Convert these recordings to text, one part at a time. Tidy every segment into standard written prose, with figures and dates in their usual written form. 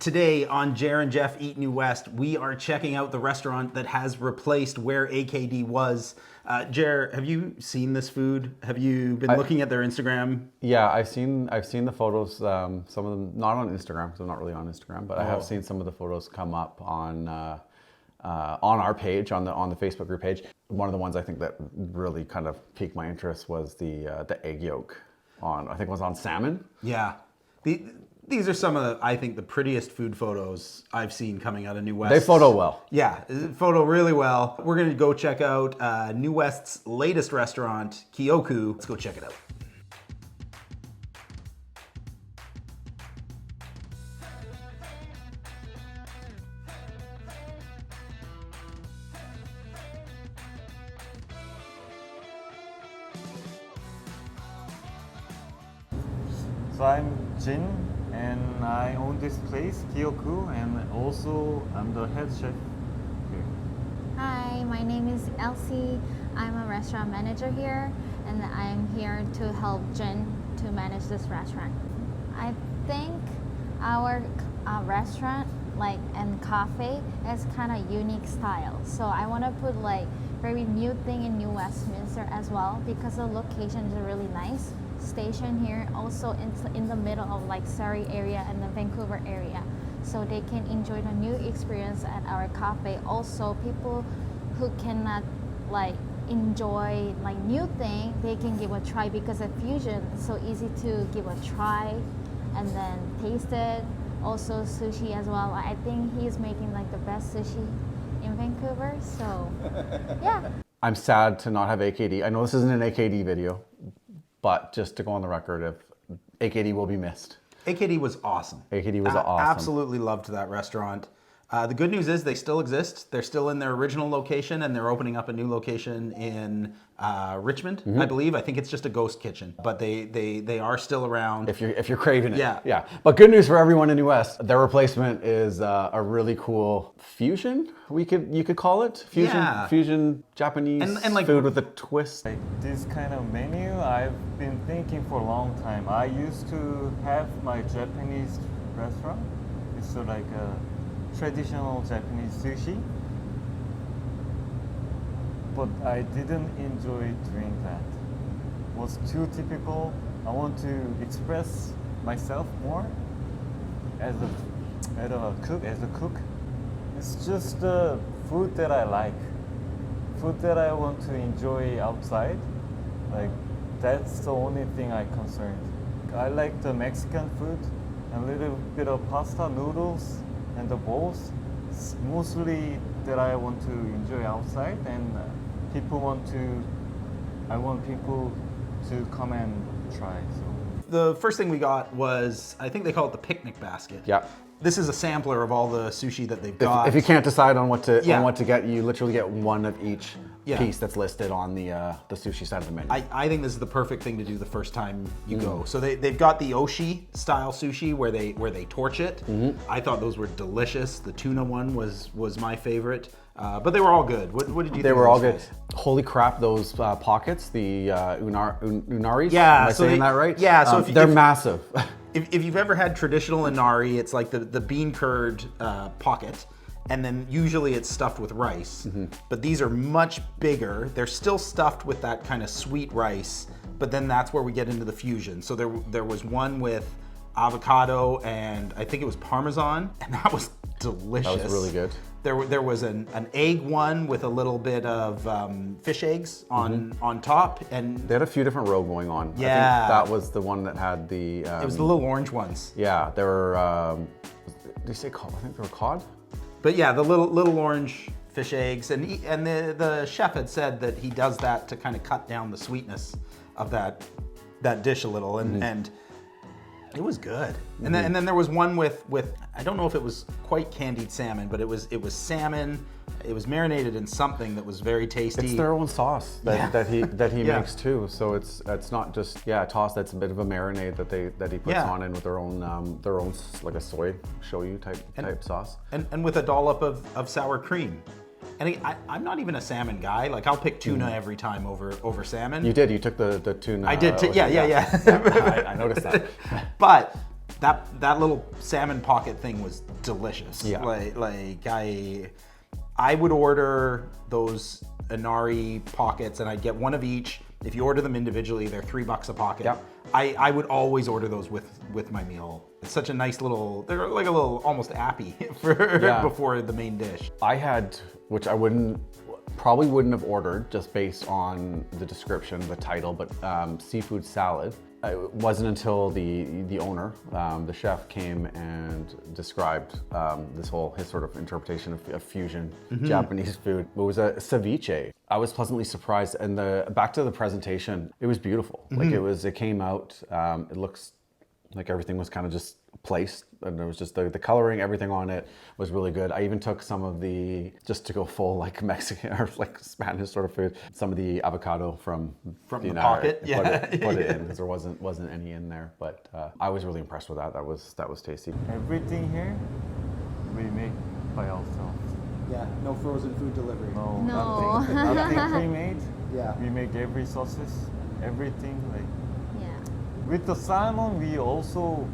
Today on Jer and Jeff Eat New West, we are checking out the restaurant that has replaced where AKD was. Jer, have you seen this food? Have you been looking at their Instagram? Yeah, I've seen the photos. Some of them not on Instagram because I'm not really on Instagram, but I have seen some of the photos come up on our page, on the Facebook group page. One of the ones I think that really kind of piqued my interest was the egg yolk on, I think it was on salmon. Yeah. These are some of the, I think, the prettiest food photos I've seen coming out of New West. They photo well. Yeah, photo really well. We're going to go check out New West's latest restaurant, Kioku. Let's go check it out. So I'm Jin, and I own this place, Kioku, and also I'm the head chef here. Hi, my name is Elsie. I'm a restaurant manager here, and I'm here to help Jin to manage this restaurant. I think our restaurant and cafe is kind of unique style. So I want to put very new thing in New Westminster as well, because the locations are really nice. Station here also in the middle of Surrey area and the Vancouver area, so they can enjoy the new experience at our cafe. Also, people who cannot enjoy new thing, they can give a try, because at Fusion it's so easy to give a try and then taste it. Also sushi as well. I think he's making the best sushi in Vancouver, so yeah. I'm sad to not have AKD. I know this isn't an AKD video, but just to go on the record, if AKD will be missed. AKD was awesome. AKD was awesome. Absolutely loved that restaurant. The good news is they still exist. They're still in their original location, and they're opening up a new location in Richmond, I believe. I think it's just a ghost kitchen, but they are still around. If you're craving it. Yeah. But good news for everyone in New West. Their replacement is a really cool fusion. You could call it fusion Japanese and food with a twist. This kind of menu I've been thinking for a long time. I used to have my Japanese restaurant. It's like a traditional Japanese sushi, but I didn't enjoy doing that. It was too typical. I want to express myself more as a cook. It's just the food that I like, food that I want to enjoy outside. That's the only thing I'm concerned. I like the Mexican food, a little bit of pasta, noodles, and the bowls. It's mostly that I want to enjoy outside, and I want people to come and try. So The first thing we got was, I think they call it the picnic basket. Yeah. This is a sampler of all the sushi that they've got. If you can't decide on what to get, you literally get one of each piece that's listed on the sushi side of the menu. I think this is the perfect thing to do the first time you go. So they've got the Oshi style sushi where they torch it. I thought those were delicious. The tuna one was my favorite. But they were all good. What did you think? They were all good. Holy crap, those pockets, the unaris. Yeah. Am I saying that right? Yeah. So they're massive. If you've ever had traditional inari, it's like the bean curd pocket, and then usually it's stuffed with rice. But these are much bigger. They're still stuffed with that kind of sweet rice, but then that's where we get into the fusion. So there was one with avocado and I think it was Parmesan, and that was delicious. That was really good. There was an egg one with a little bit of fish eggs on top, and they had a few different row going on. Yeah, I think that was the one that had the. It was the little orange ones. Yeah, they were. Did you say cod? I think they were cod. But yeah, the little orange fish eggs, and the chef had said that he does that to kind of cut down the sweetness of that dish a little, and it was good. And then there was one with I don't know if it was quite candied salmon, but it was salmon. It was marinated in something that was very tasty. It's their own sauce that he makes too. So it's not just a toss. That's a bit of a marinade that he puts on in with their own like a soy shoyu type sauce. And with a dollop of sour cream. And I'm not even a salmon guy. Like, I'll pick tuna every time over salmon. You did. You took the tuna. I did. Yeah. I noticed that. But that little salmon pocket thing was delicious. Yeah. Like I would order those inari pockets and I'd get one of each. If you order them individually, they're $3 a pocket. Yep. I would always order those with my meal. It's such a nice little, they're like a little almost appy before the main dish. I had, which I probably wouldn't have ordered just based on the description, the title, but seafood salad. It wasn't until the owner, the chef, came and described his sort of interpretation of fusion Japanese food. It was a ceviche. I was pleasantly surprised, and back to the presentation, it was beautiful. Like it came out. It looks like everything was kind of just placed, and there was just the coloring, everything on it was really good. I even took some of just to go full like Mexican or like Spanish sort of food, some of the avocado from the pocket, put it in because there wasn't any in there. But I was really impressed with that. That was tasty. Everything here we make by ourselves. Yeah, no frozen food delivery. No, No. nothing pre-made. Yeah. We make every sauces, everything like. Yeah. With the salmon, we also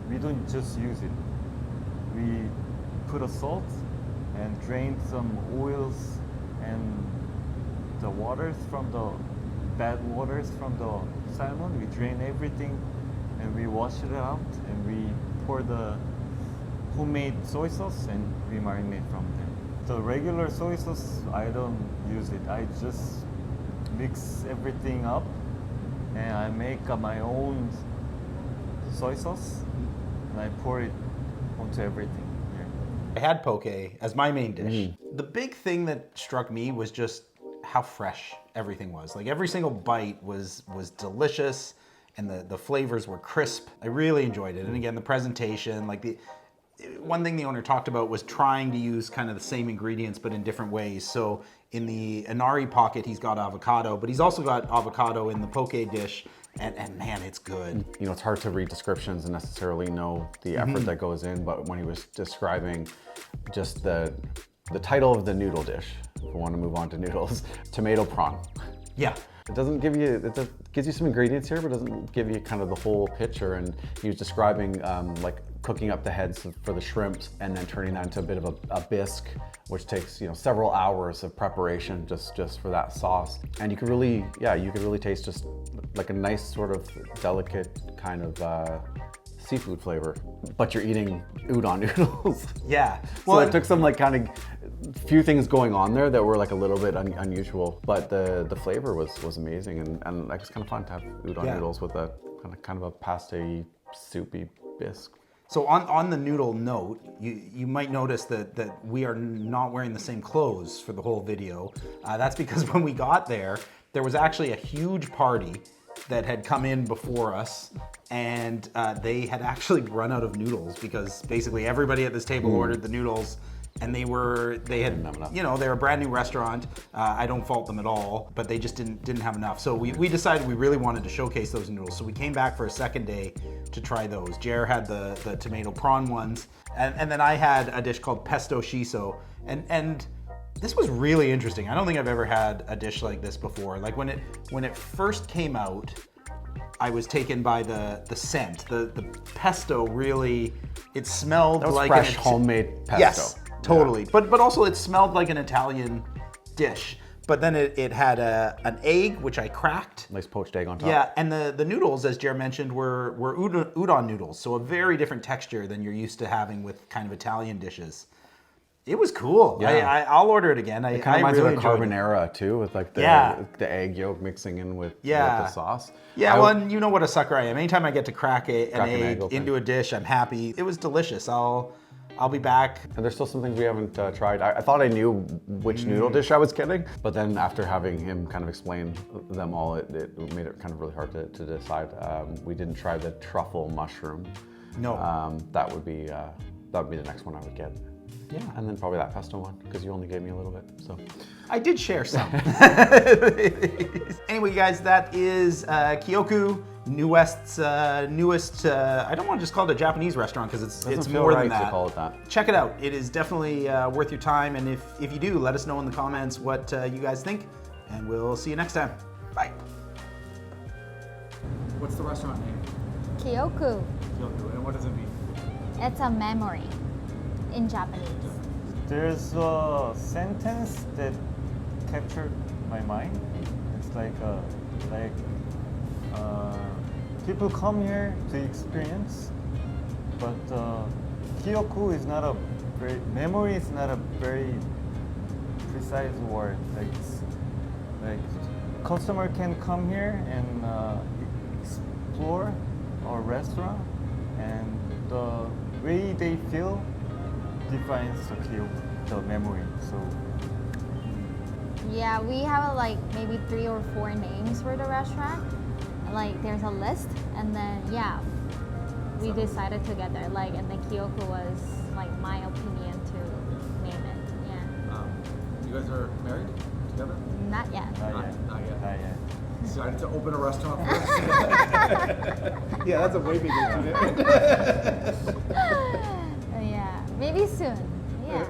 we don't just use it. We put a salt and drain some oils and the waters from the bad waters from the salmon. We drain everything and we wash it out and we pour the homemade soy sauce and we marinate from there. The regular soy sauce, I don't use it. I just mix everything up and I make my own soy sauce and I pour it onto everything here. I had poke as my main dish. The big thing that struck me was just how fresh everything was. Like every single bite was delicious and the flavors were crisp. I really enjoyed it. And again, the presentation, like one thing the owner talked about was trying to use kind of the same ingredients but in different ways. So in the inari pocket, he's got avocado, but he's also got avocado in the poke dish, and man, it's good. You know, it's hard to read descriptions and necessarily know the effort that goes in, but when he was describing just the title of the noodle dish, if we want to move on to noodles, tomato prawn. Yeah. It doesn't give you, gives you some ingredients here, but doesn't give you kind of the whole picture. And he was describing like cooking up the heads for the shrimps and then turning that into a bit of a bisque, which takes, you know, several hours of preparation just for that sauce. And you could really taste just like a nice sort of delicate kind of seafood flavor, but you're eating udon noodles. Yeah. So it took some like kind of few things going on there that were like a little bit unusual, but the flavor was amazing, and like it's kind of fun to have udon noodles with a kind of a pasta-y, soupy bisque. So on the noodle note, you might notice that we are not wearing the same clothes for the whole video. That's because when we got there was actually a huge party that had come in before us, and they had actually run out of noodles because basically everybody at this table ordered the noodles, and they had, you know, they're a brand new restaurant. I don't fault them at all, but they just didn't have enough. So we decided we really wanted to showcase those noodles. So we came back for a second day to try those. Jer had the tomato prawn ones, and then I had a dish called Pesto Shiso, and this was really interesting. I don't think I've ever had a dish like this before. Like when it first came out, I was taken by the scent. The pesto really, it smelled like fresh homemade pesto. Yes, totally. Yeah. But also it smelled like an Italian dish. But then it had an egg, which I cracked. Nice poached egg on top. Yeah, and the noodles, as Jer mentioned, were udon noodles. So a very different texture than you're used to having with kind of Italian dishes. It was cool. Yeah. I'll order it again. It kind of reminds me of a carbonara too, with like the egg yolk mixing in with the sauce. Yeah, and you know what a sucker I am. Anytime I get to crack an egg into a dish, I'm happy. It was delicious. I'll be back. And there's still some things we haven't tried. I thought I knew which noodle dish I was getting, but then after having him kind of explain them all, it made it kind of really hard to decide. We didn't try the truffle mushroom. No. That would be the next one I would get. Yeah, and then probably that pesto one, because you only gave me a little bit, so. I did share some. Anyway, guys, that is Kioku, New West's newest, I don't want to just call it a Japanese restaurant, because it's more than that. To call it that. Check it out. It is definitely worth your time, and if you do, let us know in the comments what you guys think, and we'll see you next time. Bye. What's the restaurant name? Kioku. Kyoku. And what does it mean? It's a memory in Japanese. There's a sentence that captured my mind. It's like people come here to experience, but Kyoku is not a very memory is not a very precise word. Like customer can come here and explore our restaurant, and the way they feel defines the memory. So Yeah, we have like maybe 3 or 4 names for the restaurant. Like there's a list, and then yeah, we decided together. Like, and the Kyoku was like my opinion to name it. Yeah, You guys are married together? not yet. not yet. Not yet. Not yet. Decided to open a restaurant first. Yeah, that's a way bigger commitment. Yeah, maybe soon. Yeah.